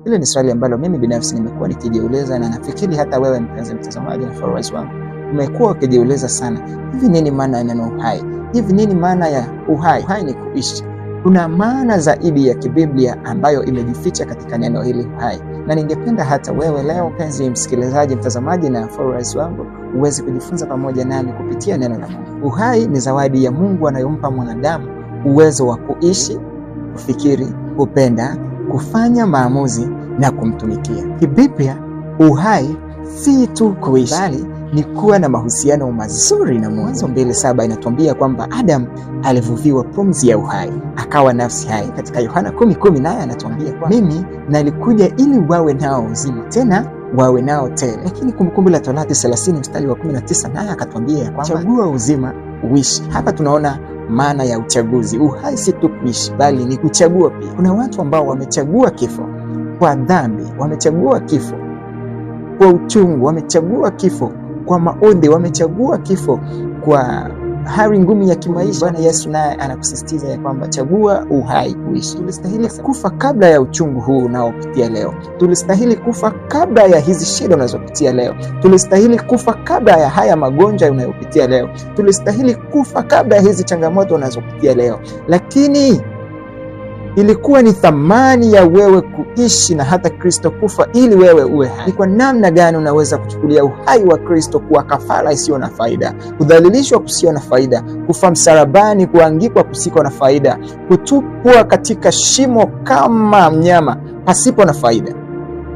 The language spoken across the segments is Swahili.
Hili ni swali ambalo mimi binafsi nimekuwa nikijiuliza, na nafikiri hata wewe mpenzi mtazamaji na followers wangu umekuwa ukijiuliza sana. Hivi nini maana ya neno uhai? Hivi nini maana ya uhai? Uhai ni kuishi. Kuna maana zaidi ya kibiblia ambayo imejificha katika neno hili uhai. Na ningependa hata wewe leo mpenzi msikilizaji, mtazamaji na followers wangu uweze kujifunza pamoja nami kupitia neno la Mungu. Uhai ni zawadi ya Mungu anayompa mwanadamu uwezo wa kuishi, kufikiri, kupenda, kufanya maamuzi na kumtumikia. Kibiblia, uhai si tu kuishi, bali ni kuwa na mahusiano mazuri na Mungu. Mwanzo 2:7 inatuambia kwamba Adam alivuviwa pumzi ya uhai, akawa nafsi hai. Katika Yohana 10:10 naye anatuambia kwamba mimi nalikuja ili wawe nao uzima, tena wawe nao tele. Lakini Kumbukumbu la Torati 30:19 naye akatuambia kwamba chagua uzima uishi. Hapa tunaona maana ya uchaguzi. Uhai si tu kuishi, bali ni kuchagua pia. Kuna watu ambao wamechagua kifo kwa dhambi, wamechagua kifo kwa uchungu, wamechagua kifo kwa maudhi, wamechagua kifo kwa hali ngumu ya kimaisha. Bwana Yesu naye anakusisitiza ya kwamba chagua uhai kuishi. Tulistahili kufa kabla ya uchungu huu unaopitia leo. Tulistahili kufa kabla ya hizi shida unazopitia leo. Tulistahili kufa kabla ya haya magonjwa unayopitia leo. Tulistahili kufa kabla ya hizi changamoto unazopitia leo. Lakini ilikuwa ni thamani ya wewe kuishi na hata Kristo kufa ili wewe uwe hai. Ni kwa namna gani unaweza kuchukulia uhai wa Kristo kuwa kafara isiyo na faida, kudhalilishwa kusio na faida, kufa msalabani, kuangikwa kusiko na faida, kutupwa katika shimo kama mnyama pasipo na faida.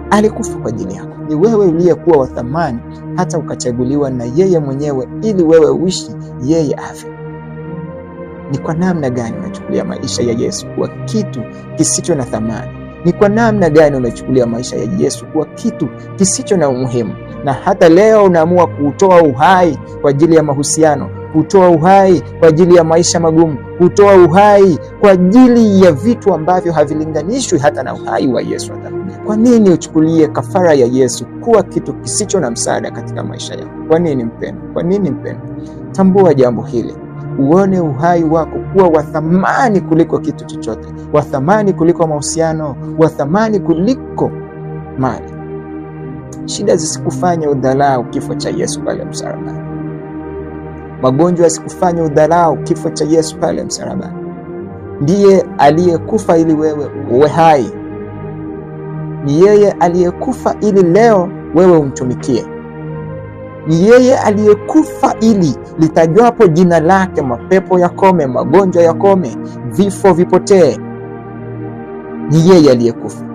Alikufa kwa ajili yako. Ni wewe uliyekuwa wa thamani hata ukachaguliwa na yeye mwenyewe ili wewe uishi, yeye afe. Ni kwa namna gani unachukulia maisha ya Yesu kuwa kitu kisicho na thamani? Ni kwa namna gani unachukulia maisha ya Yesu kuwa kitu kisicho na umuhimu? Na hata leo unaamua kutoa uhai kwa ajili ya mahusiano, kutoa uhai kwa ajili ya maisha magumu, kutoa uhai kwa ajili ya vitu ambavyo havilinganishwi hata na uhai wa Yesu. Kwa nini uchukulie kafara ya Yesu kuwa kitu kisicho na msaada katika maisha yako? Kwa nini mpendwa? Kwa nini mpendwa? Tambua jambo hili. Uone uhai wako kuwa wa thamani kuliko kitu chochote, wa thamani kuliko mahusiano, wa thamani kuliko mali. Shida zisikufanye udharau kifo cha Yesu pale msalabani. Magonjwa yasikufanye udharau kifo cha Yesu pale msalabani. Ndiye aliyekufa ili wewe uwe hai. Ni yeye aliyekufa ili leo wewe umtumikie. Ni yeye aliyekufa ili litajwapo jina lake mapepo yakome, magonjwa yakome, vifo vipotee. Ni yeye aliyekufa.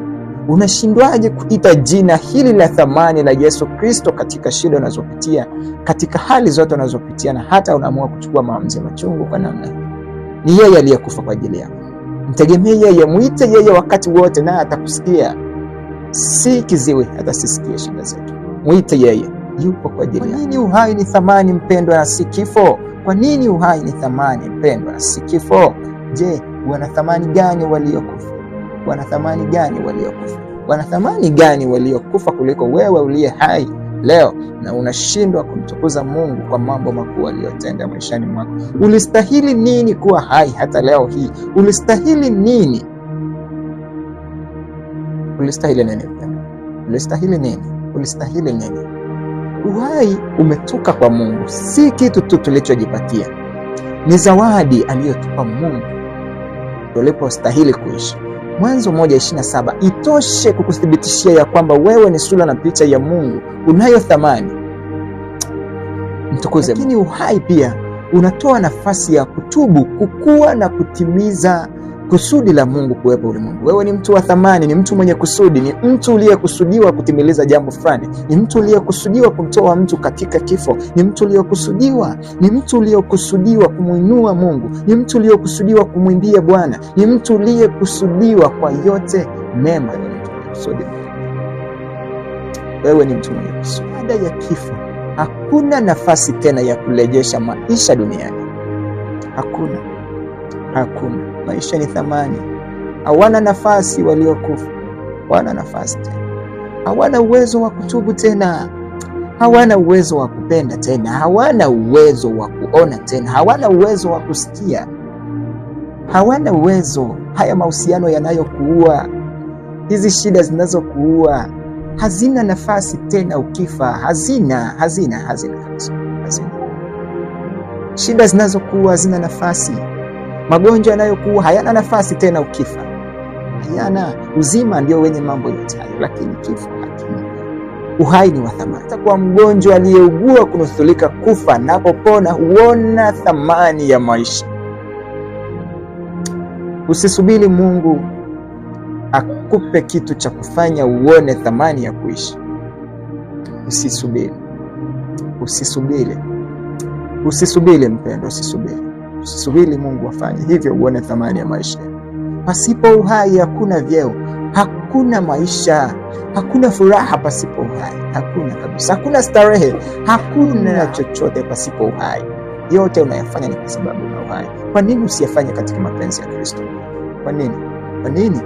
Unashindwaje kuita jina hili la thamani la Yesu Kristo katika shida unazopitia, katika hali zote unazopitia, na hata unaamua kuchukua maamuzi machungu kwa namna hii? Ni yeye aliyekufa kwa ajili yako. Mtegemee yeye, muite yeye wakati wote na atakusikia. Si kiziwi hata sisikie shida zetu. Muite yeye. Yupo kwa ajili. Kwa nini uhai ni thamani mpendwa na si kifo? Kwa nini uhai ni thamani mpendwa na si kifo? Je, wana thamani gani waliokufa? Wana thamani gani waliokufa? Wana thamani gani waliokufa kuliko wewe uliye hai leo na unashindwa kumtukuza Mungu kwa mambo makuu aliyotenda maishani mwako? Ulistahili nini kuwa hai hata leo hii? Ulistahili nini? Ulistahili nini mpendwa? Ulistahili nini? Ulistahili nini? Uhai umetoka kwa Mungu, si kitu tu tulichojipatia. Ni zawadi aliyotupa Mungu tulipostahili kuishi. Mwanzo 1:27 itoshe kukuthibitishia ya kwamba wewe ni sura na picha ya Mungu, unayo thamani. Mtukuze. Lakini uhai pia unatoa nafasi ya kutubu, kukua na kutimiza kusudi la Mungu kuwepo ulimwengu. Wewe ni mtu wa thamani, ni mtu mwenye kusudi, ni mtu uliyekusudiwa kutimiliza jambo fulani, ni mtu uliyekusudiwa kumtoa mtu katika kifo, ni mtu uliyekusudiwa, ni mtu uliyekusudiwa kumuinua Mungu, ni mtu uliyekusudiwa kumwimbia Bwana, ni mtu uliyekusudiwa kwa yote mema. Wewe ni mtu mwenye kusudi. Baada ya kifo hakuna nafasi tena ya kurejesha maisha duniani. Hakuna. Maisha ni thamani. Hawana nafasi waliokufa. Hawana nafasi tena. Hawana uwezo wa kutubu tena. Hawana uwezo wa kupenda tena. Hawana uwezo wa kuona tena. Hawana uwezo wa kusikia. Hawana uwezo. Haya mahusiano yanayokuua Hizi shida zinazokuua hazina nafasi tena ukifa. Hazina kabisa. Shida zinazokuua hazina nafasi. Magonjwa yanayokuua hayana nafasi tena ukifa. Hayana. Uzima ndio wenye mambo yote hayo, lakini kifo hakina. Uhai ni wa thamani. Hata kwa mgonjwa aliyeugua kunusurika kufa, anapopona huona thamani ya maisha. Usisubiri Mungu akupe kitu cha kufanya uone thamani ya kuishi. Usisubiri mpendo, usisubiri Mungu afanye hivyo uone thamani ya maisha. Pasipo uhai hakuna vyeo, hakuna maisha, hakuna furaha pasipo uhai. Hakuna kabisa. Hakuna starehe, hakuna chochote pasipo uhai. Yote unayofanya ni kwa sababu una uhai. Kwa nini usiyafanye katika mapenzi ya Kristo? Kwa nini?